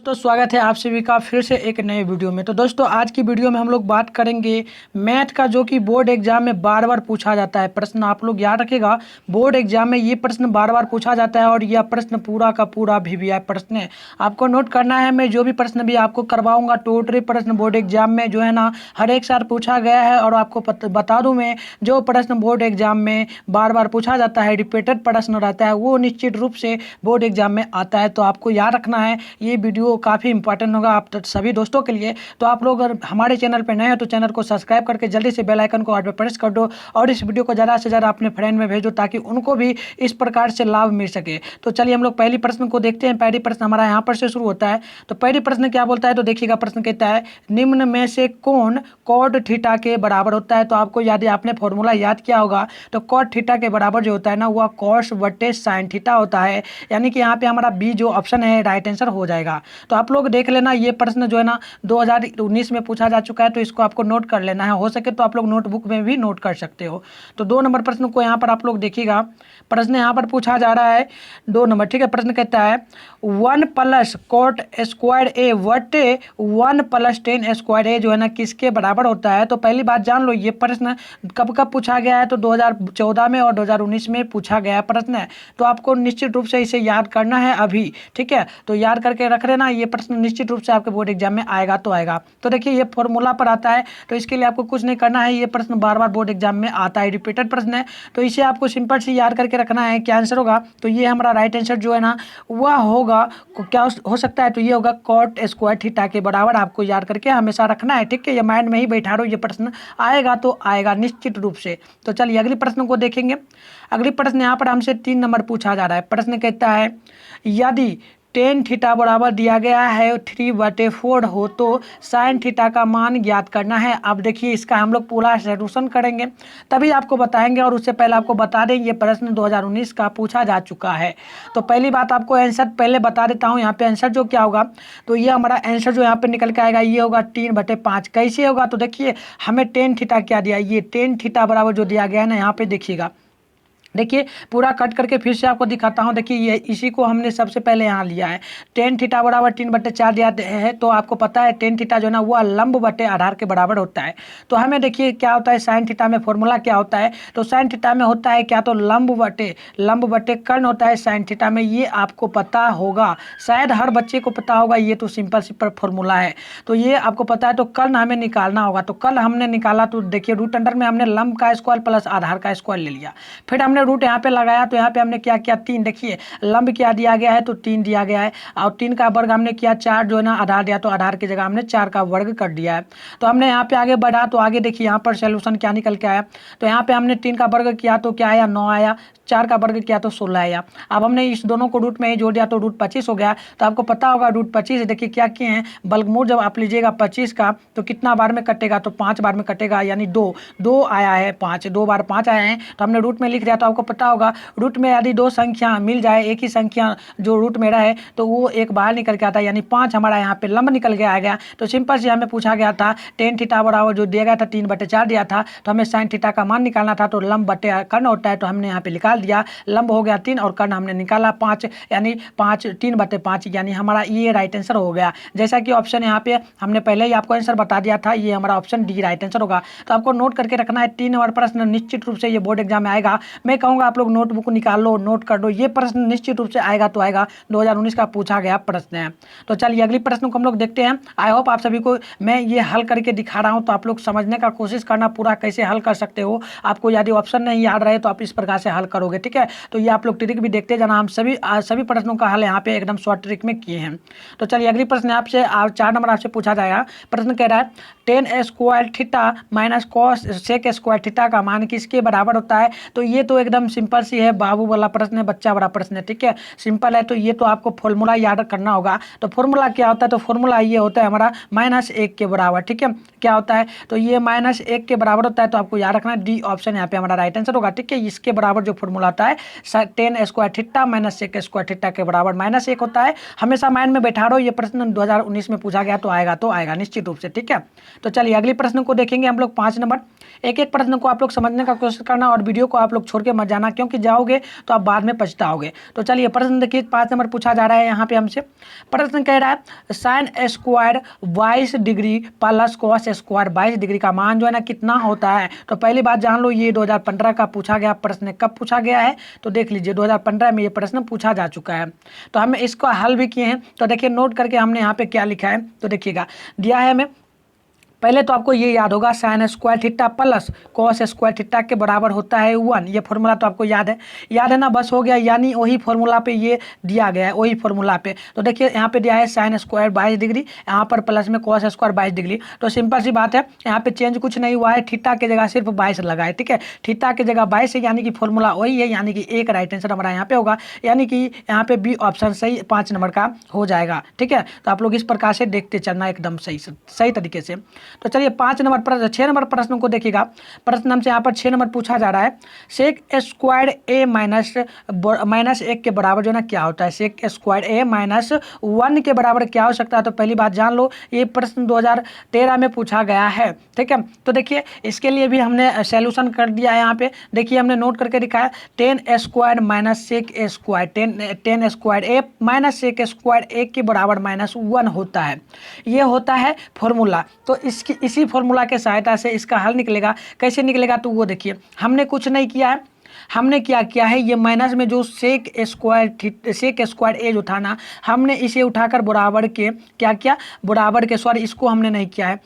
दोस्तों स्वागत है आप सभी का फिर से एक नए वीडियो में। तो दोस्तों आज की वीडियो में हम लोग बात करेंगे मैथ का, जो कि बोर्ड एग्जाम में बार बार पूछा जाता है प्रश्न। आप लोग याद रखिएगा, बोर्ड एग्जाम में ये प्रश्न बार बार पूछा जाता है और यह प्रश्न पूरा का पूरा वीवीआई प्रश्न है। आपको नोट करना है, मैं जो भी प्रश्न भी आपको करवाऊंगा टोटली प्रश्न बोर्ड एग्जाम में जो है ना हर एक साल पूछा गया है। और आपको बता दूँ मैं, जो प्रश्न बोर्ड एग्जाम में बार बार पूछा जाता है, रिपीटेड प्रश्न रहता है, वो निश्चित रूप से बोर्ड एग्जाम में आता है। तो आपको याद रखना है, ये वीडियो काफ़ी इंपॉर्टेंट होगा आप सभी दोस्तों के लिए। तो आप लोग अगर हमारे चैनल पर नए हैं तो चैनल को सब्सक्राइब करके जल्दी से बेल आइकन को ऑल पे प्रेस कर दो और इस वीडियो को ज़्यादा से ज़्यादा अपने फ्रेंड में भेजो ताकि उनको भी इस प्रकार से लाभ मिल सके। तो चलिए हम लोग पहली प्रश्न को देखते हैं। पहली प्रश्न हमारा यहाँ पर से शुरू होता है। तो पहली प्रश्न क्या बोलता है, तो देखिएगा प्रश्न कहता है निम्न में से कौन कॉट थीटा के बराबर होता है। तो आपको यदि आपने फॉर्मूला याद किया होगा तो कॉट थीटा के बराबर जो होता है ना वह कॉस बटे साइन थीटा होता है। यानी कि यहाँ पे हमारा बी जो ऑप्शन है राइट आंसर हो जाएगा। तो आप लोग देख लेना, ये प्रश्न जो है ना 2019 में पूछा जा चुका है, तो इसको आपको नोट कर लेना है। हो सके तो आप लोग नोटबुक में भी नोट कर सकते हो। तो 2 नंबर प्रश्न को यहाँ पर आप लोग देखिएगा, प्रश्न यहाँ पर पूछा जा रहा है 2 नंबर, ठीक है। प्रश्न कहता है 1 प्लस कॉट स्क्वायर ए बटे 1 प्लस टेन स्क्वायर ए जो है ना किसके बराबर होता है। तो पहली बात जान लो, ये प्रश्न कब कब पूछा गया है, तो 2014 में और 2019 में पूछा गया प्रश्न है। तो आपको निश्चित रूप से इसे याद करना है अभी, ठीक है। तो याद करके रख लेना, ये प्रश्न निश्चित रूप से आपके बोर्ड एग्जाम में आएगा तो आएगा। तो देखिए ये फॉर्मूला पर आता है, तो इसके लिए आपको कुछ नहीं करना है। ये प्रश्न बार बार बोर्ड एग्जाम में आता है, रिपीटेड प्रश्न है, तो इसे आपको सिंपल से याद करके रखना है। क्या आंसर होगा, तो ये हमारा राइट आंसर जो है ना वह होगा, क्या हो सकता है, तो ये होगा कॉट स्क्वायर थीटा के बराबर। आपको याद करके हमेशा रखना है, ठीक है। ये माइंड में ही बैठा रहो, ये प्रश्न आएगा तो आएगा निश्चित रूप से। तो चलिए अगले प्रश्न को देखेंगे। अगली प्रश्न यहाँ पर हमसे 3 नंबर पूछा जा रहा है। प्रश्न कहता है यदि टेन थीटा बराबर दिया गया है 3/4 हो तो साइन थीटा का मान ज्ञात करना है। अब देखिए इसका हम लोग पूरा सॉल्यूशन करेंगे तभी आपको बताएंगे, और उससे पहले आपको बता दें ये प्रश्न 2019 का पूछा जा चुका है। तो पहली बात आपको आंसर पहले बता देता हूँ। यहाँ पे आंसर जो क्या होगा, तो ये हमारा आंसर जो यहाँ पे निकल के आएगा ये होगा 3/5। कैसे होगा, तो देखिए हमें टेन थीटा क्या दिया, ये टेन थीटा बराबर जो दिया गया है ना, यहाँ पे देखिएगा, देखिए पूरा कट करके फिर से आपको दिखाता हूँ। देखिए ये इसी को हमने सबसे पहले यहाँ लिया है, टेन थीटा बराबर 3/4 दिया है। तो आपको पता है टेन थीटा जो है ना वह लंब बटे आधार के बराबर होता है। तो हमें देखिए क्या होता है, साइन थीटा में फॉर्मूला क्या होता है, तो साइन थीटा में होता है क्या, तो लंब बटे कर्ण होता है साइन थीटा में। ये आपको पता होगा, शायद हर बच्चे को पता होगा, ये तो सिंपल फॉर्मूला है। तो ये आपको पता है, तो कर्ण हमें निकालना होगा। तो कर्ण हमने निकाला, तो देखिए रूट अंडर में हमने लंब का स्क्वायर प्लस आधार का स्क्वायर ले लिया, फिर हमने रूट यहाँ पे लगाया, तो यहाँ पे हमने क्या किया 3। देखिए लंब क्या दिया गया है, तो 3 दिया गया है, और 3 का वर्ग हमने किया 4 जो है ना आधार दिया, तो आधार की जगह हमने 4 का वर्ग कर दिया है। तो हमने यहाँ पे आगे बढ़ा, तो आगे देखिए यहाँ पर सोल्यूशन क्या निकल के आया, तो यहाँ पे हमने 3 का वर्ग किया तो क्या आया 9 आया, 4 का वर्ग किया तो 16 आया। अब हमने इस दोनों को रूट में ही जोड़ दिया तो रूट 25 हो गया। तो आपको पता होगा रूट 25, देखिए क्या किए हैं, वर्गमूल जब आप लीजिएगा 25 का तो कितना बार में कटेगा, तो 5 बार में कटेगा, यानी 2 आया है, 5 2 बार 5 आए हैं, तो हमने रूट में लिख दिया। तो आपको पता होगा रूट में यदि 2 संख्या मिल जाए, एक ही संख्या जो रूट में रहे, तो वो एक बाहर निकल के आता है, यानी 5 हमारा यहाँ पे लंब निकल के आ गया। तो सिंपल से हमें पूछा गया था टेन थीटा बराबर जो दिया गया था 3/4 दिया था, तो हमें साइन थीटा का मान निकालना था। तो लंब बटे कर्ण होता है, तो हमने यहाँ पे निकाल दिया, लंब हो गया 3 और कर्ण हमने निकाला 5, यानी 3/5, यानी हमारा ये राइट आंसर हो गया। जैसा कि ऑप्शन यहाँ पे हमने पहले ही आपको आंसर बता दिया था, ये हमारा ऑप्शन डी राइट आंसर होगा। तो आपको नोट करके रखना है, 3 नंबर प्रश्न निश्चित रूप से ये बोर्ड एग्जाम में आएगा। मैं कहूँगा आप लोग नोटबुक निकाल लो, नोट कर दो, ये प्रश्न निश्चित रूप से आएगा तो आएगा, 2019 का पूछा गया प्रश्न है। तो चलिए अगली प्रश्न को हम लोग देखते हैं। आई होप आप सभी को मैं ये हल करके दिखा रहा हूँ, तो आप लोग समझने का कोशिश करना पूरा कैसे हल कर सकते हो। आपको यदि ऑप्शन नहीं याद रहे तो आप इस प्रकार से हल करोगे, ठीक है। तो ये आप लोग ट्रिक भी देखते जाना, हम सभी प्रश्नों का हल यहाँ पे एकदम शॉर्ट ट्रिक में किए हैं। तो चलिए अगली प्रश्न आपसे 4 नंबर आपसे पूछा जाएगा। प्रश्न कह रहा है tan square theta minus cosec square theta का मान किसके बराबर होता है। तो ये तो एकदम सिंपल सी है, बाबू वाला प्रश्न है, बच्चा बड़ा प्रश्न है, ठीक है, सिंपल है। तो ये तो आपको फॉर्मूला याद करना होगा। तो फॉर्मूला क्या होता है, तो फॉर्मूला ये होता है हमारा -1 के बराबर, ठीक है। क्या होता है, तो ये -1 के बराबर होता है। तो आपको याद रखना है डी ऑप्शन यहाँ पे हमारा राइट आंसर होगा, ठीक है। इसके बराबर जो फॉर्मूला होता है tan square theta minus sec square theta के बराबर -1 होता है। हमेशा माइंड में बैठा रहो, ये प्रश्न 2019 में पूछा गया तो आएगा निश्चित रूप से, ठीक है। तो चलिए अगले प्रश्न को देखेंगे हम लोग 5 नंबर। एक एक प्रश्न को आप लोग समझने का कोशिश करना और वीडियो को आप लोग छोड़ के मत जाना, क्योंकि जाओगे तो आप बाद में पछताओगे। तो चलिए प्रश्न देखिए 5 नंबर पूछा जा रहा है यहाँ पे हमसे। प्रश्न कह रहा है sine square 22 degree plus cos square 22 degree का मान जो है ना कितना होता है। तो पहली बात जान लो, ये 2015 का पूछा गया प्रश्न। कब पूछा गया है तो देख लीजिए, 2015 में ये प्रश्न पूछा जा चुका है। तो हमें इसको हल भी किए हैं। तो देखिए नोट करके हमने यहाँ पे क्या लिखा है, तो देखिएगा दिया है हमें। पहले तो आपको ये याद होगा sine square theta plus cos square theta के बराबर होता है 1। ये फॉर्मूला तो आपको याद है ना, बस हो गया। यानी वही फॉर्मूला पे ये दिया गया है, वही फॉर्मूला पे। तो देखिए यहाँ पे दिया है साइन स्क्वायर 22 डिग्री, यहाँ पर प्लस में कॉस स्क्वायर 22 डिग्री। तो सिंपल सी बात है, यहाँ पे चेंज कुछ नहीं हुआ है, थीटा की जगह सिर्फ 22 लगा है। ठीक है, थीटा की जगह 22 है, यानी कि फॉर्मूला वही है, यानी कि एक राइट आंसर हमारा यहाँ पे होगा, यानी कि यहाँ पे बी ऑप्शन सही 5 नंबर का हो जाएगा। ठीक है, तो आप लोग इस प्रकार से देखते चलना एकदम सही तरीके से। तो चलिए 5 नंबर प्रश्न 6 नंबर प्रश्न को देखिएगा। प्रश्न हमसे यहाँ पर 6 नंबर पूछा जा रहा है सेक स्क्वायर ए माइनस 1 के बराबर जो ना क्या होता है। सेक स्क्वायर ए माइनस 1 के बराबर क्या हो सकता है। तो पहली बात जान लो, ये प्रश्न 2013 में पूछा गया है। ठीक है, तो देखिए इसके लिए भी हमने सॉल्यूशन कर दिया है। यहाँ पे देखिए हमने नोट करके लिखा है 10 square minus sec square 10 square A minus sec square 1 के बराबर -1 होता है। ये होता है फॉर्मूला। तो इसी फॉर्मूला के सहायता से इसका हल निकलेगा। कैसे निकलेगा तो वो देखिए, हमने कुछ नहीं किया है। हमने क्या किया है, ये माइनस में जो सेक स्क्वायर ए जो था ना, हमने इसे उठाकर बराबर के क्या किया, बराबर के सॉरी इसको हमने नहीं किया है।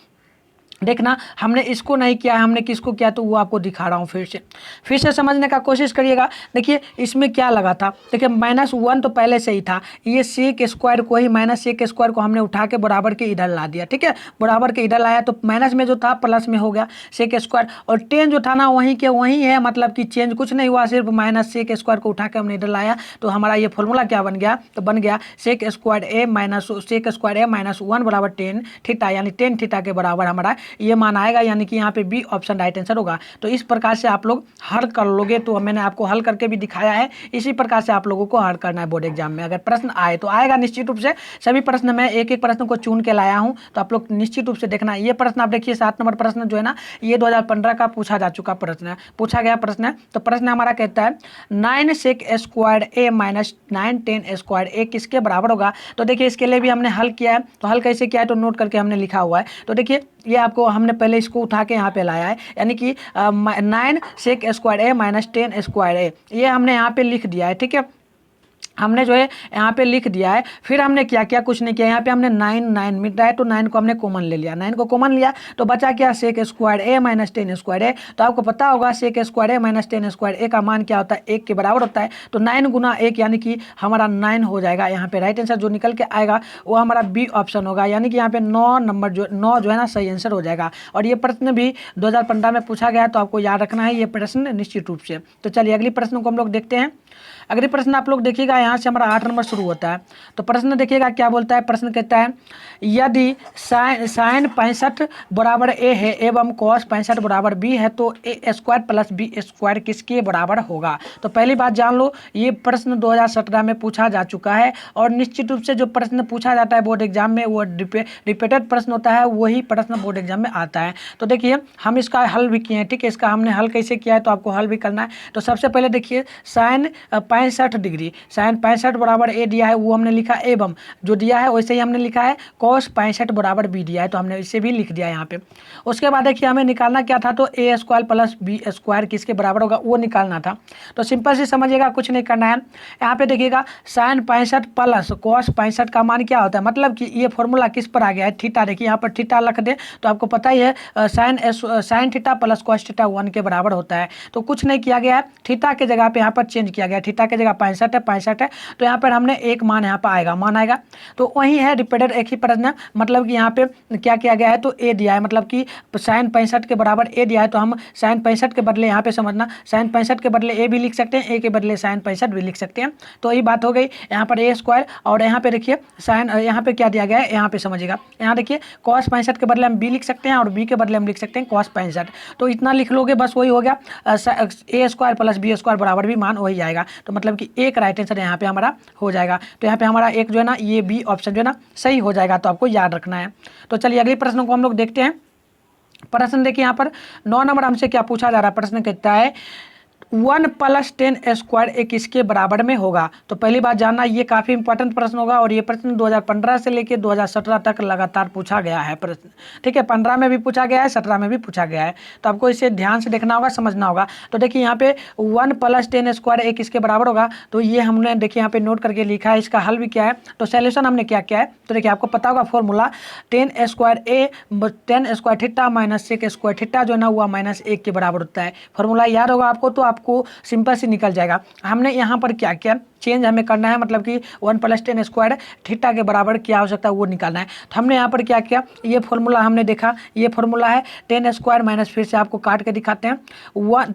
देखना, हमने इसको नहीं किया है, हमने किसको किया तो वो आपको दिखा रहा हूँ। फिर से समझने का कोशिश करिएगा। देखिए इसमें क्या लगा था, देखिए -1 तो पहले से ही था। ये सेक स्क्वायर को ही माइनस सेक स्क्वायर को हमने उठा के बराबर के इधर ला दिया। ठीक है, बराबर के इधर लाया तो माइनस में जो था प्लस में हो गया सेक स्क्वायर, और 10 जो था ना वहीं के वहीं है, मतलब कि चेंज कुछ नहीं हुआ, सिर्फ माइनस सेक स्क्वायर को उठा के हमने इधर लाया। तो हमारा ये फॉर्मूला क्या बन गया, तो बन गया सेक स्क्वायर ए माइनस 1 बराबर 10 थीटा, यानी 10 थीटा के बराबर हमारा ये मान आएगा, यानी कि यहाँ पे बी ऑप्शन राइट आंसर होगा। तो इस प्रकार से आप लोग हल कर लोगे। तो मैंने आपको हल करके भी दिखाया है, इसी प्रकार से आप लोगों को हल करना है बोर्ड एग्जाम में। अगर प्रश्न आए तो आएगा निश्चित रूप से, सभी प्रश्न मैं एक एक प्रश्न को चुन के लाया हूँ, तो आप लोग निश्चित रूप से देखना। ये प्रश्न आप देखिए 7 नंबर प्रश्न जो है ना, ये 2015 का पूछा जा चुका प्रश्न है, पूछा गया प्रश्न है। तो प्रश्न हमारा कहता है 9 sec square A minus 9 10 square ए किसके बराबर होगा। तो देखिए इसके लिए भी हमने हल किया है। तो हल कैसे किया है तो नोट करके हमने लिखा हुआ है। तो देखिए ये आपको हमने पहले इसको उठा के यहाँ पे लाया है, यानी कि 9 sec square A minus 10 square ए, ये हमने यहाँ पे लिख दिया है। ठीक है, हमने जो है यहाँ पे लिख दिया है। फिर हमने क्या किया, कुछ नहीं किया। यहाँ पे हमने 9 मिल रहा है तो 9 को हमने कॉमन ले लिया, 9 को कॉमन लिया तो बचा क्या, sec square A minus 10 square ए। तो आपको पता होगा sec square A minus 10 square ए का मान क्या होता है, 1 के बराबर होता है। तो 9 गुना 1 यानी कि हमारा 9 हो जाएगा। यहाँ पे राइट आंसर जो निकल के आएगा वो हमारा बी ऑप्शन होगा, यानी कि यहाँ पे 9 जो है ना सही आंसर हो जाएगा। और ये प्रश्न भी 2015 में पूछा गया है, तो आपको याद रखना है ये प्रश्न निश्चित रूप से। तो चलिए अगली प्रश्न को हम लोग देखते हैं। अगले प्रश्न आप लोग देखिएगा, यहाँ से हमारा 8 नंबर शुरू होता है। तो प्रश्न देखिएगा क्या बोलता है। प्रश्न कहता है यदि साइन 65 बराबर ए है एवं कॉस 65 बराबर बी है तो ए स्क्वायर प्लस बी स्क्वायर किसके बराबर होगा। तो पहली बात जान लो, ये प्रश्न 2017 में पूछा जा चुका है। और निश्चित रूप से जो प्रश्न पूछा जाता है बोर्ड एग्जाम में वो रिपीटेड प्रश्न होता है, वही प्रश्न बोर्ड एग्जाम में आता है। तो देखिए हम इसका हल भी किए हैं। ठीक है, इसका हमने हल कैसे किया है तो आपको हल भी करना है। तो सबसे पहले देखिए साइन 65 डिग्री, साइन 65 बराबर ए दिया है, वो हमने लिखा एवं जो दिया है वैसे ही हमने लिखा है कॉस 65 बराबर बी दिया है, तो हमने इसे भी लिख दिया यहाँ पे। उसके बाद देखिए हमें निकालना क्या था, तो ए स्क्वायर प्लस बी स्क्वायर किसके बराबर होगा वो निकालना था। तो सिंपल से समझिएगा, कुछ नहीं करना है। यहाँ पे देखिएगा साइन 65 प्लस कॉस 65 का मान क्या होता है, मतलब कि ये फॉर्मूला किस पर आ गया है, थीटा। देखिए यहाँ पर थीटा रख दे तो आपको पता ही है sine theta plus cos theta 1 के बराबर होता है। तो कुछ नहीं किया गया है, थीटा के जगह पे यहाँ पर चेंज किया गया, थीटा के जगह 65 है। तो यहाँ पर हमने एक मान यहाँ पर आएगा, मान आएगा तो वही है रिपीटेड एक ही प्रश्न। मतलब कि यहाँ पे क्या किया गया है तो ए दिया है, मतलब कि साइन 65 के बराबर ए दिया है, तो हम साइन 65 के बदले यहाँ पे समझना साइन 65 के बदले ए भी लिख सकते हैं, ए के बदले साइन 65 भी लिख सकते हैं। तो यही बात हो गई। यहाँ पर ए स्क्वायर और यहाँ पे देखिए साइन, यहाँ पे क्या दिया गया है यहाँ पे समझिएगा। यहाँ देखिए कॉस 65 के बदले हम बी लिख सकते हैं और बी के बदले हम लिख सकते हैं कॉस 65। तो इतना लिख लोगे बस, वही हो गया। ए स्क्वायर प्लस बी स्क्वायर बराबर भी मान वही आएगा। तो मतलब कि एक राइट आंसर यहाँ पे हमारा हो जाएगा। तो यहाँ पे हमारा एक जो है ना ये बी ऑप्शन जो है ना सही हो जाएगा। तो आपको याद रखना है। तो चलिए अगले प्रश्न को हम लोग देखते हैं। प्रश्न देखिए यहाँ पर 9 नंबर हमसे क्या पूछा जा रहा है। प्रश्न कहता है 1 + 10² एक इसके बराबर में होगा। तो पहली बात जानना, ये काफ़ी इंपॉर्टेंट प्रश्न होगा और ये प्रश्न 2015 से लेकर 2017 तक लगातार पूछा गया है प्रश्न। ठीक है, 15 में भी पूछा गया है, 17 में भी पूछा गया है। तो आपको इसे ध्यान से देखना होगा, समझना होगा। तो देखिए यहाँ पे 1 + 10² एक इसके बराबर होगा। तो ये हमने देखिए यहाँ पे नोट करके लिखा है। इसका हल भी क्या है, तो सॉल्यूशन हमने क्या किया है, तो देखिए आपको पता होगा formula 10² theta minus sec² theta जो है ना वो -1 के बराबर होता है। फॉर्मूला याद होगा आपको, तो आपको सिंपल से निकल जाएगा। हमने यहाँ पर क्या किया, चेंज हमें करना है, मतलब कि 1 + 10² थीटा के बराबर क्या हो सकता है वो निकालना है। तो हमने यहाँ पर क्या किया, ये फॉर्मूला हमने देखा, ये फॉर्मूला है 10² माइनस, फिर से आपको काट के दिखाते हैं,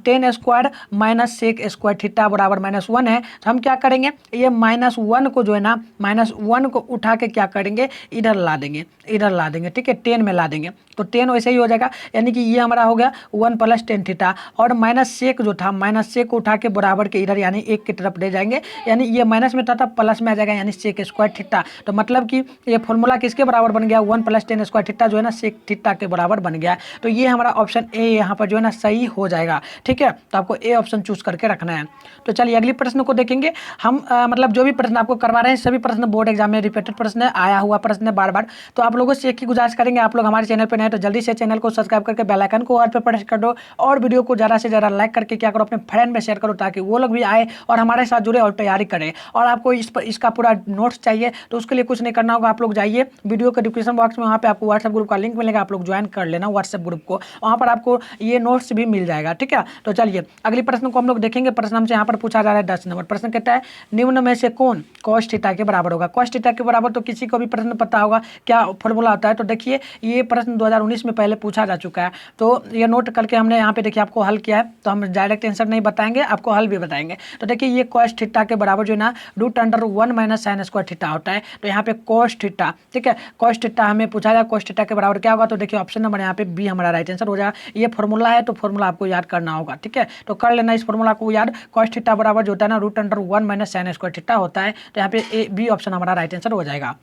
10² माइनस sec² थीटा बराबर -1 है। तो हम क्या करेंगे, ये -1 को जो है ना, -1 को उठा के क्या करेंगे, इधर ला देंगे, इधर ला देंगे। ठीक है, 10 में ला देंगे, तो 10 वैसे ही हो जाएगा, यानी कि ये हमारा हो गया 1 + 10 थीटा। और -sec जो था, -sec को उठा के बराबर के इधर यानी 1 की तरफ ले जाएंगे, यानी ये माइनस में था प्लस में आ जाएगा, यानी sec² थीटा। तो मतलब कि ये फॉर्मूला किसके बराबर बन गया, 1 + 10² थीटा जो है ना sec थीटा के बराबर बन गया। तो ये हमारा ऑप्शन ए यहाँ पर जो है ना सही हो जाएगा। ठीक है, तो आपको ए ऑप्शन चूज करके रखना है। तो चलिए अगली प्रश्न को देखेंगे हम। मतलब जो भी प्रश्न आपको करवा रहे हैं सभी प्रश्न बोर्ड एग्जाम में रिपीटेड प्रश्न है, आया हुआ प्रश्न है बार बार। तो आप लोगों से एक ही गुजारिश करेंगे, आप लोग हमारे चैनल पर नए तो जल्दी से चैनल को सब्सक्राइब करके बेल आइकन को ऑल पे प्रेस कर दो, और वीडियो को ज़्यादा से ज़्यादा लाइक करके क्या करो, अपने फ्रेंड में शेयर करो, ताकि वो लोग भी आए और हमारे साथ जुड़े और तैयारी करें। और आपको इसका पूरा नोट्स चाहिए तो उसके लिए कुछ नहीं करना होगा, आप लोग जाइए वीडियो के डिस्क्रिप्शन बॉक्स में, वहाँ पे आपको व्हाट्सएप ग्रुप का लिंक मिलेगा, आप लोग ज्वाइन कर लेना व्हाट्सएप ग्रुप को, वहाँ पर आपको ये नोट्स भी मिल जाएगा। ठीक है, तो चलिए अगली प्रश्न को हम लोग देखेंगे। प्रश्न हमसे यहाँ पर पूछा जा रहा है 10 नंबर। प्रश्न कहता है निम्न में से कौन cos थीटा के बराबर होगा। cos थीटा के बराबर तो किसी को भी प्रश्न पता होगा क्या फॉर्मूला होता है। तो देखिए ये प्रश्न 2019 में पहले पूछा जा चुका है, तो ये नोट करके हमने यहाँ पे देखिए आपको हल किया है। तो हम डायरेक्ट आंसर नहीं बताएंगे, आपको हल भी बताएंगे। तो देखिए ये cos थीटा के बराबर जो है ना √1 - sin² थीटा होता है। तो यहाँ पे cos थीटा, ठीक है, cos थीटा हमें पूछा जाए cos थीटा के बराबर क्या होगा। तो देखिए ऑप्शन नंबर यहाँ पे बी हमारा राइट आंसर हो जाएगा। ये फॉर्मूला है तो फॉर्मूला आपको याद करना होगा। ठीक है, तो कर लेना इस फॉर्मूला को याद। cos थीटा बराबर जो होता है ना √1 - sin² थीटा होता है। तो यहाँ पे ए बी ऑप्शन हमारा राइट आंसर हो जाएगा।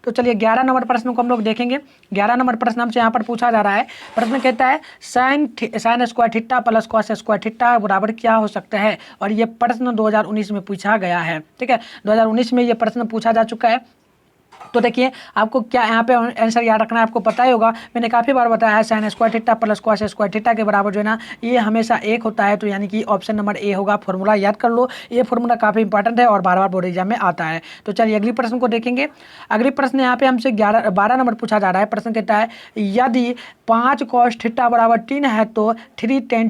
तो चलिए 11 नंबर प्रश्न को हम लोग देखेंगे। 11 नंबर प्रश्न हमसे यहाँ पर पूछा जा रहा है। प्रश्न कहता है sin² theta plus cos² theta बराबर क्या हो सकता है। और ये प्रश्न 2019 में पूछा गया है। ठीक है, 2019 में ये प्रश्न पूछा जा चुका है। तो देखिए आपको क्या यहाँ पे आंसर याद रखना है, आपको पता ही होगा, मैंने काफ़ी बार बताया है sin² theta plus cos² theta के बराबर जो है ना ये हमेशा 1 होता है। तो यानी कि ऑप्शन नंबर ए होगा। फॉर्मूला याद कर लो, ये फॉर्मूला काफ़ी इंपॉर्टेंट है और बार बार बोर्ड एग्जाम में आता है। तो चलिए अगली प्रश्न को देखेंगे। अगली प्रश्न यहाँ पे हमसे 12 नंबर पूछा जा रहा है। प्रश्न कहता है यदि 5 cos थीटा बराबर 3 है तो 3 tan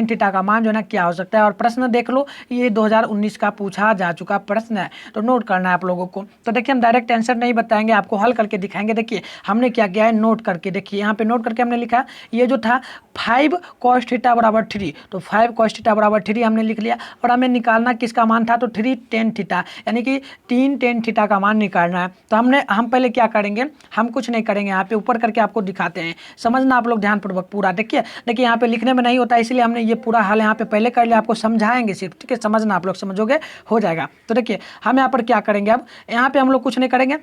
थीटा का मान जो है ना क्या हो सकता है। और प्रश्न देख लो, ये 2019 का पूछा जा चुका प्रश्न है, तो नोट करना है आप लोगों को। तो देखिए हम डायरेक्ट आंसर नहीं बताएंगे, आपको हल करके दिखाएंगे। देखिए हमने क्या किया है, नोट करके देखिए, यहाँ पे नोट करके हमने लिखा ये जो था 5 cos थीटा बराबर 3, तो 5 cos थीटा बराबर 3 हमने लिख लिया। और हमें निकालना किसका मान था, तो 3 tan थीटा, यानी कि 3 tan थीटा का मान निकालना है। तो हम पहले क्या करेंगे, हम कुछ नहीं करेंगे, यहाँ पे ऊपर करके आपको दिखाते हैं, समझना आप लोग ध्यानपूर्वक पूरा। देखिए यहाँ पे लिखने में नहीं होता, इसलिए हमने ये पूरा हल यहाँ पे पहले कर लिया, आपको समझाएंगे सिर्फ। ठीक है, समझना आप लोग, समझोगे हो जाएगा। तो देखिए हम यहाँ पर क्या करेंगे, अब यहाँ पे हम लोग कुछ नहीं करेंगे,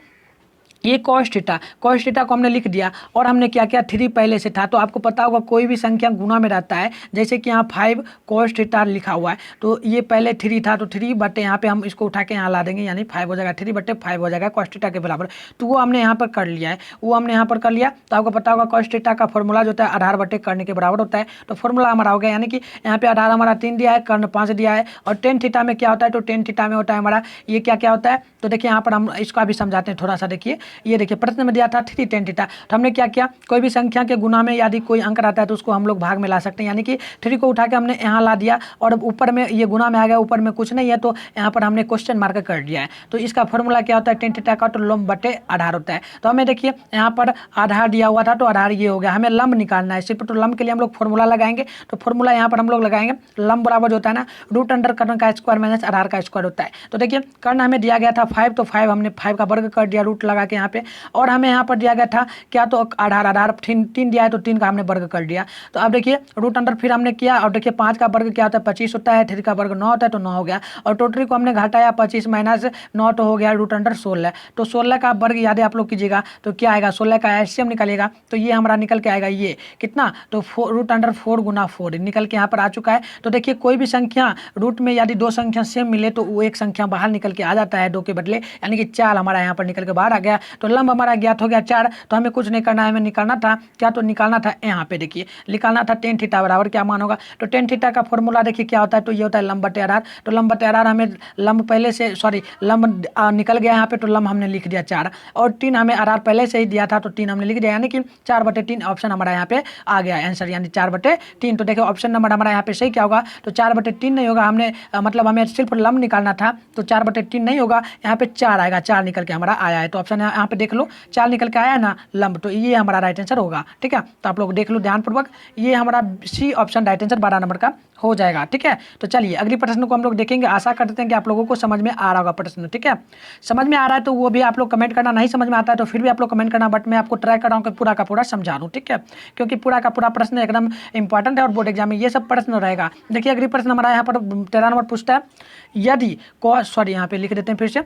ये cos थीटा को हमने लिख दिया। और हमने क्या किया, 3 पहले से था। तो आपको पता होगा कोई भी संख्या गुना में रहता है, जैसे कि यहाँ 5 cos थीटा लिखा हुआ है, तो ये पहले 3 था, तो 3 बटे यहाँ पे हम इसको उठा के यहाँ ला देंगे, यानी 5 हो जाएगा, 3 बटे 5 हो जाएगा cos थीटा के बराबर। तो वो हमने यहाँ पर कर लिया है, वो हमने यहाँ पर कर लिया। तो आपको पता होगा cos थीटा का फॉर्मूला जो होता है आधार बटे कर्ण के बराबर होता है। तो फॉर्मूला हमारा हो गया, यानी कि यहाँ पे आधार हमारा 3 दिया है, कर्ण 5 दिया है। और tan थीटा में क्या होता है, तो tan थीटा में होता है हमारा ये क्या होता है। तो देखिए यहाँ पर हम इसका भी समझाते हैं थोड़ा सा। देखिए ये देखिए प्रश्न में दिया था 3 tan थीटा, तो हमने क्या किया, कोई भी संख्या के गुना में यदि कोई अंक रहता है तो उसको हम लोग भाग में ला सकते हैं, यानी कि 3 को उठा के हमने यहाँ ला दिया और ऊपर में ये गुना में आ गया, ऊपर में कुछ नहीं है, तो यहाँ पर हमने क्वेश्चन मार्क कर दिया है। तो इसका फॉर्मूला क्या होता है, tan थीटा का तो लंब बटे आधार होता है। तो हमें देखिए यहाँ पर आधार दिया हुआ था, तो आधार ये हो गया, हमें लंब निकालना है सिर्फ। तो लंब के लिए हम लोग फॉर्मूला लगाएंगे। तो फॉर्मूला यहाँ पर हम लोग लगाएंगे, लंब बराबर जो होता है ना √अंडर कर्ण का स्क्वायर माइनस आधार का स्क्वायर होता है। तो देखिए कर्ण हमें दिया गया था 5, तो 5 हमने 5 का वर्ग कर दिया, रूट लगा के के यहाँ पे। और हमें यहाँ पर दिया गया था क्या, तो आधार आधार 3 दिया है तो 3 का हमने वर्ग कर दिया। तो अब देखिए रूट अंडर फिर हमने किया, और देखिए 5 का वर्ग क्या होता है 25 होता है, 3 का वर्ग 9 होता है तो 9 हो गया, और टोटली को हमने घटाया 25 माइनस 9 तो हो गया रूट अंडर 16। तो 16 का वर्ग याद है आप लोग कीजिएगा, तो क्या आएगा 16 का एलसीएम निकलेगा, तो ये हमारा निकल के आएगा ये कितना, तो रूट अंडर 4 गुना 4 निकल के यहाँ पर आ चुका है। तो देखिए कोई भी संख्या रूट में यदि 2 संख्या सेम मिले तो वो एक संख्या बाहर निकल के आ जाता है 2 के बदले, यानी कि 4 हमारा यहाँ पर निकल के बाहर आ गया। तो लंब हमारा ज्ञात हो गया 4। तो हमें कुछ नहीं करना है, हमें निकालना था क्या, तो निकालना था यहाँ पे देखिए निकालना था टेन थीटा बराबर क्या मान होगा, तो टेन थीटा का फॉर्मूला देखिए क्या होता है, तो ये होता है लंब बटे आधार। तो लंब बटे आधार हमें लंब पहले से लंब निकल गया यहाँ पे, तो लंब हमने लिख दिया 4, और 3 हमें आधार पहले से ही दिया था तो 3 हमने लिख दिया, यानी कि 4/3 ऑप्शन हमारा यहाँ पे आ गया आंसर, यानी 4/3। तो देखिए ऑप्शन नंबर हमारा यहाँ पे सही क्या होगा, तो 4/3 नहीं होगा, हमने मतलब हमें सिर्फ लंब निकालना था, तो 4/3 नहीं होगा, यहाँ पे 4 आएगा, 4 निकल के हमारा आया है। तो ऑप्शन यहाँ पे देख लो 4 निकल के आया है ना लंब, तो ये हमारा राइट आंसर होगा। ठीक है, तो आप लोग देख लो ध्यानपूर्वक, ये हमारा C option right answer 12 number का हो जाएगा। ठीक है, तो चलिए अगली प्रश्न को हम लोग देखेंगे। आशा करते हैं कि आप लोगों को समझ में आ रहा होगा प्रश्न। ठीक है, समझ में आ रहा है तो वो भी आप लोग कमेंट करना, नहीं समझ में आता है तो फिर भी आप लोग कमेंट करना, बट मैं आपको ट्राई कर रहा हूँ कि पूरा का पूरा समझा दूँ। ठीक है, क्योंकि पूरा का पूरा प्रश्न एकदम इंपॉर्टेंट है और बोर्ड एग्जाम में ये सब प्रश्न रहेगा। देखिए अगली प्रश्न हमारा यहाँ पर 13 नंबर पूछता है, यदि यहाँ पे लिख देते हैं फिर से।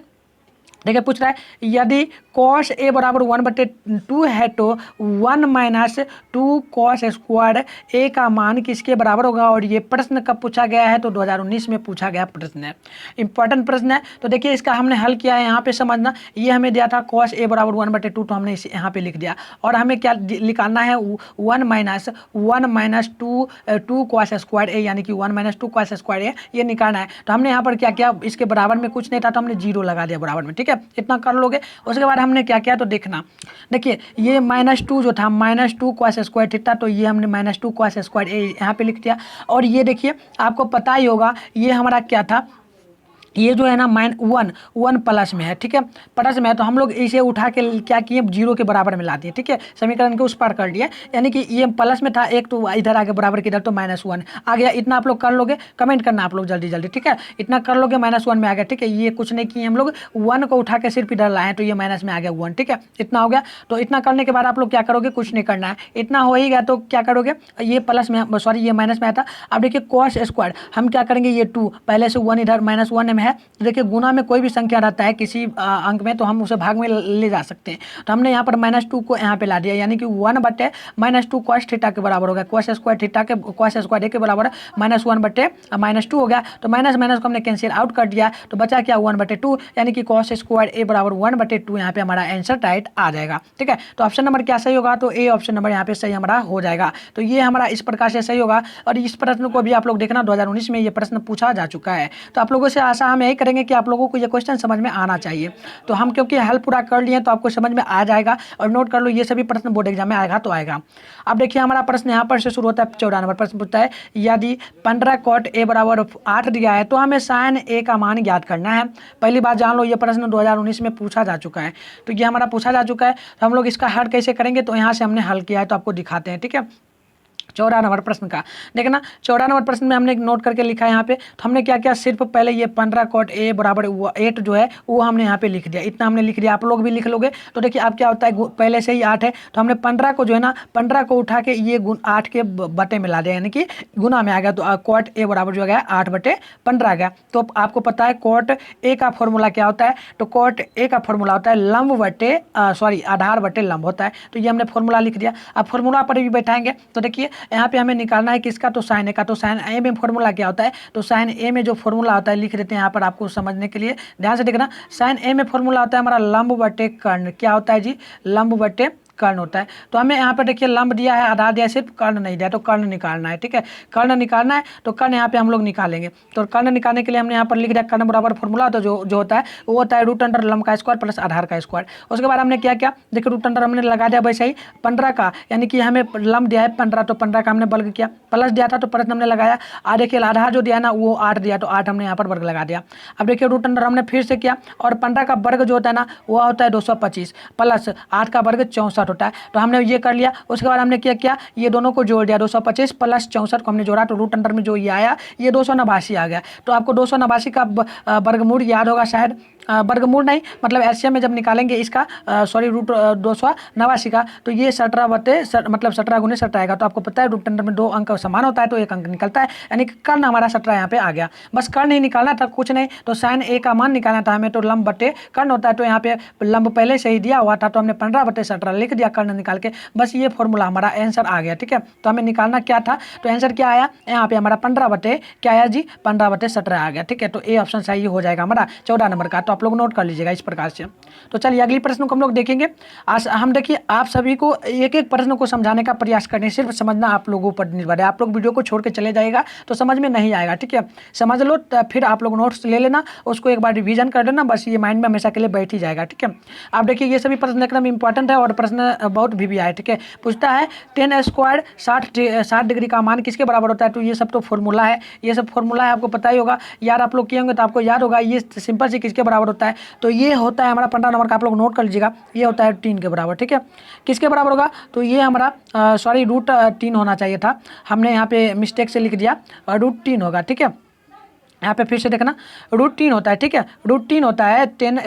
देखिए पूछ रहा है यदि cos a बराबर 1/2 है तो 1 माइनस 2 cos स्क्वायर a का मान किसके बराबर होगा, और ये प्रश्न कब पूछा गया है, तो 2019 में पूछा गया प्रश्न है, इंपॉर्टेंट प्रश्न है। तो देखिए इसका हमने हल किया है, यहाँ पे समझना, ये हमें दिया था cos a बराबर 1/2, तो हमने इसे यहाँ पे लिख दिया, और हमें क्या निकालना है 1 माइनस 2 cos स्क्वायर a, यानी कि 1 माइनस 2 cos स्क्वायर a ये निकालना है। तो हमने यहाँ पर क्या किया, इसके बराबर में कुछ नहीं था तो हमने 0 लगा दिया बराबर में। ठीक है, इतना कर लोगे। उसके बाद हमने क्या किया, तो देखना, देखिए ये -2 जो था -2 cos स्क्वायर थीटा, तो ये हमने -2 cos स्क्वायर यहाँ पे लिख दिया। और ये देखिए आपको पता ही होगा ये हमारा क्या था, ये जो है ना -1 प्लस में है। ठीक है, प्लस में है, तो हम लोग इसे उठा के क्या किए 0 के बराबर में ला दिए। ठीक है, समीकरण के उस पार कर दिए, यानी कि ये प्लस में था एक, तो इधर आगे बराबर किधर, तो -1 आ गया। इतना आप लोग कर लोगे, कमेंट करना आप लोग जल्दी जल्दी। ठीक है, इतना कर लोगे, -1 में आ गया। ठीक है, ये कुछ नहीं किए हम लोग, 1 को उठा के सिर्फ इधर लाए, तो ये माइनस में आ गया 1। ठीक है, इतना हो गया। तो इतना करने के बाद आप लोग क्या करोगे, कुछ नहीं करना है, इतना हो ही गया तो क्या करोगे, ये प्लस में ये माइनस में आता। अब देखिए cos स्क्वायर हम क्या करेंगे, ये 2 पहले से 1 इधर -1 में है, तो देखिए गुना में कोई भी संख्या रहता है किसी अंक में, तो हम उसे भाग में ले जा सकते हैं। तो हमने यहाँ पर -2 को यहाँ पे ला दिया, यानी कि 1/-2 cos थीटा के बराबर हो गया, cos स्क्वायर थीटा के cos स्क्वायर के बराबर -1/-2 हो गया। तो माइनस माइनस को हमने कैंसिल आउट कर दिया, तो बचा क्या 1/2, यानी कि cos स्क्वायर a बराबर 1/2। यहाँ पे हमारा आंसर राइट आ जाएगा। ठीक है, तो ऑप्शन नंबर क्या सही होगा, तो ए ऑप्शन नंबर यहाँ पे सही हमारा हो जाएगा। तो ये हमारा इस प्रकार से सही होगा। और इस प्रश्न को भी आप लोग देखना 2019 में ये प्रश्न पूछा जा चुका है। तो आप लोगों से आशा हम यही करेंगे कि आप लोगों को ये क्वेश्चन समझ में आना चाहिए। तो हम क्योंकि हल पूरा कर लिए तो आपको समझ में आ जाएगा, और नोट कर लो ये सभी प्रश्न बोर्ड एग्जाम में आएगा तो आएगा। अब देखिए हमारा प्रश्न यहाँ पर से शुरू होता है, 14 नंबर प्रश्न पूछता है, यदि 15 cot a बराबर 8 दिया है तो हमें sin a का मान ज्ञात करना है। पहली बात जान लो, ये प्रश्न 2019 में पूछा जा चुका है, तो ये हमारा पूछा जा चुका है। तो हम लोग इसका हल कैसे करेंगे, तो यहाँ से हमने हल किया है, तो आपको दिखाते हैं। ठीक है, 14 नंबर प्रश्न का देखना, 14 नंबर प्रश्न में हमने नोट करके लिखा है यहाँ पे। तो हमने क्या किया, सिर्फ पहले ये 15 cot a बराबर 8 जो है वो हमने यहाँ पे लिख दिया, इतना हमने लिख दिया, आप लोग भी लिख लोगे। तो देखिए अब क्या होता है, पहले से ही 8 है, तो हमने 15 को जो है ना 15 को उठा के ये 8 के बटे में ला दिया, यानी कि गुना में आ गया। तो cot a बराबर जो गया 8/15 आ गया। तो आपको पता है cot a का फॉर्मूला क्या होता है, तो cot a का फॉर्मूला होता है आधार बटे लंब होता है। तो ये हमने फॉर्मूला लिख दिया। अब फॉर्मूला पर भी बैठाएंगे, तो देखिए यहाँ पे हमें निकालना है किसका, तो साइन ए का। तो साइन ए में फॉर्मूला क्या होता है, तो साइन ए में जो फॉर्मूला होता है लिख देते हैं यहाँ पर आपको समझने के लिए, ध्यान से देखना। साइन ए में फॉर्मूला होता है हमारा लंब बटे कर्ण। क्या होता है जी, लंब बटे कर्ण होता है। तो हमें यहाँ पर देखिए लंब दिया है, आधार दिया है, सिर्फ कर्ण नहीं दिया, तो कर्ण निकालना है। ठीक है, कर्ण निकालना है, तो कर्ण यहाँ पे हम लोग निकालेंगे। तो कर्ण निकालने के लिए हमने यहाँ पर लिख दिया कर्ण बराबर फॉर्मूला, तो जो होता है वो होता है रूट अंडर लंब का स्क्वायर प्लस आधार का स्क्वायर। उसके बाद हमने क्या किया, देखिए रूट अंडर हमने लगा दिया वैसे ही 15 का, यानी कि हमें लंब दिया है 15, तो 15 का हमने वर्ग किया, प्लस दिया था तो प्लस हमने लगाया, और देखिए आधार जो दिया ना वो 8 दिया, तो 8 हमने यहाँ पर वर्ग लगा दिया। अब देखिए रूट अंडर हमने फिर से किया, और 15 का वर्ग जो होता है ना वो होता है 225 प्लस 8 का वर्ग 64 होता है। तो हमने ये कर लिया। उसके बाद हमने क्या किया, ये दोनों को जोड़ दिया, 225 प्लस 64 को हमने जोड़ा, तो रूट अंडर में जो ये आया ये 289 आ गया। तो आपको 289 का वर्गमूल याद होगा शायद, वर्गमूल नहीं, मतलब एलसीएम में जब निकालेंगे इसका सॉरी रूट 289 का, तो ये 17 बटे मतलब 17 गुने 17 आएगा। तो आपको पता है रूट अंडर में 2 अंक समान होता है तो 1 अंक निकलता है, यानी कि कर्ण हमारा 17 यहाँ पे आ गया। बस कर्ण ही निकालना था, कुछ नहीं। तो साइन ए का मान निकालना था हमें, तो लंब बटे कर्ण होता है। तो यहाँ पे लंब पहले से ही दिया हुआ था, तो हमने 15 बटे 17 लिख दिया कर्ण निकाल के। बस ये फॉर्मूला हमारा आंसर आ गया। ठीक है, तो हमें निकालना क्या था, तो आंसर क्या आया यहाँ पे हमारा 15 बटे क्या आया जी, 15 बटे 17 आ गया। ठीक है, तो ए ऑप्शन सही हो जाएगा हमारा 14 नंबर का। तो आप लोग नोट कर लीजिएगा इस प्रकार से। तो चलिए अगली प्रश्न को हम लोग देखेंगे। आज हम देखिए आप सभी को एक एक प्रश्न को समझाने का प्रयास करने, सिर्फ समझना आप लोगों पर निर्भर है। आप लोग वीडियो को छोड़ के चले जाएगा तो समझ में नहीं आएगा। ठीक है, समझ लो तो फिर आप लोग नोट्स ले लेना, उसको एक बार रिवीजन कर लेना, बस ये माइंड में हमेशा के लिए बैठ ही जाएगा। ठीक है, आप देखिए ये सभी प्रश्न एकदम इंपॉर्टेंट है और प्रश्न बहुत भी आए। ठीक है, पूछता है 10 स्क्वायर 60 डिग्री का मान किसके बराबर होता है। तो ये सब तो फॉर्मूला है, ये सब फॉर्मूला है, आपको पता ही होगा यार, आप लोग किए होंगे तो आपको याद होगा। ये सिंपल से किसके बराबर होता है, तो ये होता है हमारा 15 नंबर का, आप लोग नोट कर लीजिएगा। ये होता है 3 के बराबर। ठीक है, किसके बराबर होगा, तो ये हमारा सॉरी रूट 3 होना चाहिए था, हमने यहाँ पे मिस्टेक से लिख दिया, रूट 3 होगा। ठीक है, यहाँ पे फिर से देखना रूट 3 होता है। ठीक है, रूट 3 होता है 10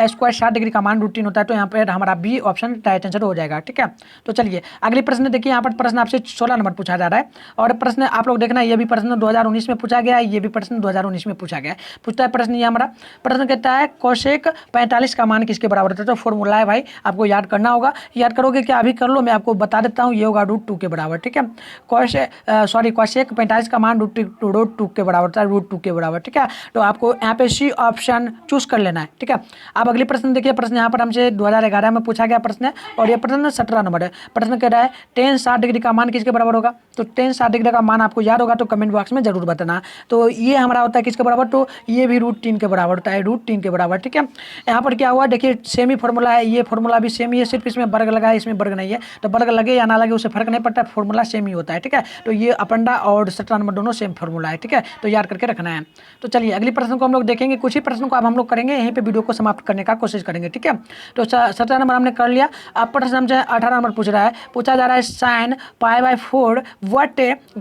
स्क्वायर 60 डिग्री का मान रूट 3 होता है। तो यहाँ पे हमारा बी ऑप्शन राइट आंसर हो जाएगा। ठीक है, तो चलिए अगली प्रश्न देखिए। यहाँ पर प्रश्न आपसे 16 नंबर पूछा जा रहा है और प्रश्न आप लोग देखना, ये भी प्रश्न 2019 में पूछा गया है, ये भी प्रश्न 2019 में पूछा गया है। पूछता है प्रश्न, ये हमारा प्रश्न कहता है कोसेक 45 का मान किसके बराबर होता है। तो फॉर्मूला है भाई, आपको याद करना होगा। याद करोगे क्या, अभी कर लो, मैं आपको बता देता हूँ। ये होगा रूट 2 के बराबर। ठीक है, कोसेक 45 का मान रूट 2 के बराबर होता है, रूट 2 के बराबर। ठीक है, तो आपको यहाँ पे सी ऑप्शन चूज कर लेना है। ठीक है, अब अगली प्रश्न देखिए। प्रश्न यहाँ पर हमसे 2011 में पूछा गया प्रश्न है और ये प्रश्न 17 नंबर है। प्रश्न कह रहा है 10 60 डिग्री का मान किसके बराबर होगा। तो 10 60 डिग्री का मान आपको याद होगा तो कमेंट बॉक्स में जरूर बताना। तो ये हमारा होता है किसके बराबर, तो ये भी रूट 3 के बराबर होता है, रूट 3 के बराबर। ठीक है, यहाँ पर क्या हुआ देखिए, सेम ही फॉर्मूला है, ये फॉर्मूला भी सेम ही है, सिर्फ इसमें वर्ग लगा है, इसमें वर्ग नहीं है। तो वर्ग लगे या ना लगे उससे फर्क नहीं पड़ता, फॉर्मूला सेम ही होता है। ठीक है, तो ये अपंडा और 17 नंबर दोनों सेम फॉर्मूला है। ठीक है, तो याद करके रखना है। तो चलिए अगली प्रश्न को हम लोग देखेंगे। कुछ ही प्रश्नों को अब हम लोग करेंगे, यहीं पे वीडियो को समाप्त करने का कोशिश करेंगे। ठीक है, तो 17 नंबर हमने कर लिया। अब प्रश्न हमसे 18 नंबर पूछ रहा है, पूछा जा रहा है साइन π/4 वट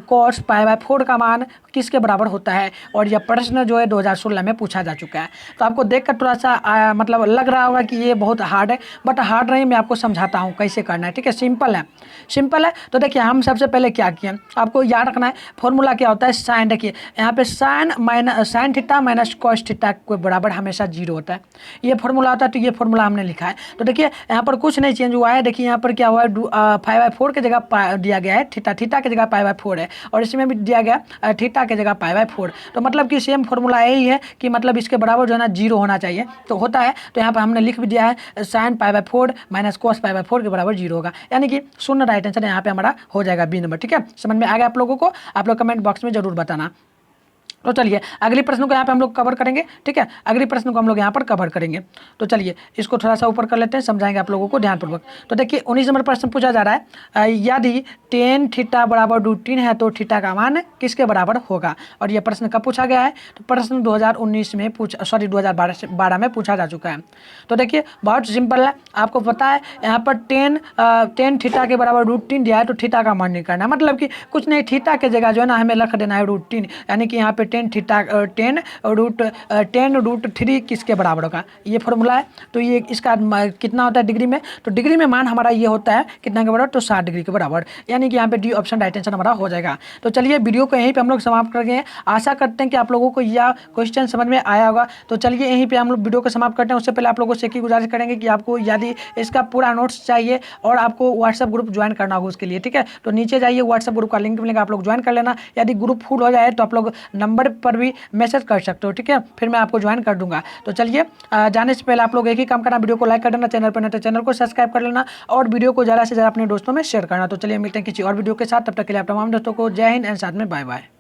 कॉस π/4 का मान किसके बराबर होता है। और यह प्रश्न जो है 2016 में पूछा जा चुका है। तो आपको देखकर थोड़ा सा मतलब लग रहा होगा कि ये बहुत हार्ड है, बट हार्ड नहीं, मैं आपको समझाता हूँ कैसे करना है। ठीक है, सिंपल है, सिंपल है। तो देखिए हम सबसे पहले क्या किए, आपको याद रखना है फॉर्मूला क्या होता है। साइन देखिए यहाँ पे sine theta minus cos theta के बराबर हमेशा 0 होता है, ये फॉर्मूला होता है। तो ये फॉर्मूला हमने लिखा है। तो देखिए यहाँ पर कुछ नहीं चेंज हुआ है। देखिए यहाँ पर क्या हुआ है, 5/4 की जगह दिया गया है थीटा, थीटा की जगह π/4 है, और इसमें भी दिया गया थीटा की जगह π/4। तो मतलब कि सेम फॉर्मूला यही है कि मतलब इसके बराबर जो है ना 0 होना चाहिए, तो होता है। तो यहाँ पर हमने लिख भी दिया है साइन π/4 माइनस कॉस π/4 के बराबर 0 होगा, यानी कि शून्य राइट आंसर यहाँ पे हमारा हो जाएगा बी नंबर। ठीक है, समझ में आ गया आप लोगों को, आप लोग कमेंट बॉक्स में जरूर बताना। तो चलिए अगली प्रश्न को यहाँ पे हम लोग कवर करेंगे। ठीक है, अगली प्रश्न को हम लोग यहाँ पर कवर करेंगे। तो चलिए इसको थोड़ा सा ऊपर कर लेते हैं, समझाएंगे आप लोगों को ध्यानपूर्वक। तो देखिए 19 नंबर प्रश्न पूछा जा रहा है, यदि tan थीटा बराबर √3 है तो थीटा का मान किसके बराबर होगा। और यह प्रश्न कब पूछा गया है, तो प्रश्न 2019 में 2012 में पूछा जा चुका है। तो देखिए बहुत सिंपल है, आपको पता है यहाँ पर tan थीटा के बराबर √3 दिया है, तो थीटा का मान निकालना है। मतलब कि कुछ नहीं, थीटा के जगह जो है ना हमें रख देना है √3, यानी कि यहाँ पे 10√3 किसके बराबर होगा, ये फॉर्मूला है। तो ये इसका कितना होता है डिग्री में, तो डिग्री में मान हमारा ये होता है कितना के बराबर, तो 60 डिग्री के बराबर, यानी कि यहाँ पे डी ऑप्शन राइट आंसर हमारा हो जाएगा। तो चलिए वीडियो को यहीं पे हम लोग समाप्त कर गए। आशा करते हैं कि आप लोगों को यह क्वेश्चन समझ में आया होगा। तो चलिए यहीं पे हम लोग वीडियो को समाप्त करते हैं। उससे पहले आप लोगों से की गुजारिश करेंगे कि आपको यदि इसका पूरा नोट्स चाहिए और आपको व्हाट्सएप ग्रुप ज्वाइन करना होगा उसके लिए, ठीक है, तो नीचे जाइए, व्हाट्सएप ग्रुप का लिंक मिलेगा, आप लोग ज्वाइन कर लेना। यदि ग्रुप फुल हो जाए तो आप लोग नंबर पर भी मैसेज कर सकते हो, ठीक है, फिर मैं आपको ज्वाइन कर दूंगा। तो चलिए जाने से पहले आप लोग एक ही काम करना, वीडियो को लाइक कर देना, चैनल पर नहीं तो चैनल को सब्सक्राइब कर लेना और वीडियो को ज़्यादा से ज़्यादा अपने दोस्तों में शेयर करना। तो चलिए मिलते हैं किसी और वीडियो के साथ, तब तक के लिए आप तमाम दोस्तों को जय हिंद एंड साथ में बाय बाय।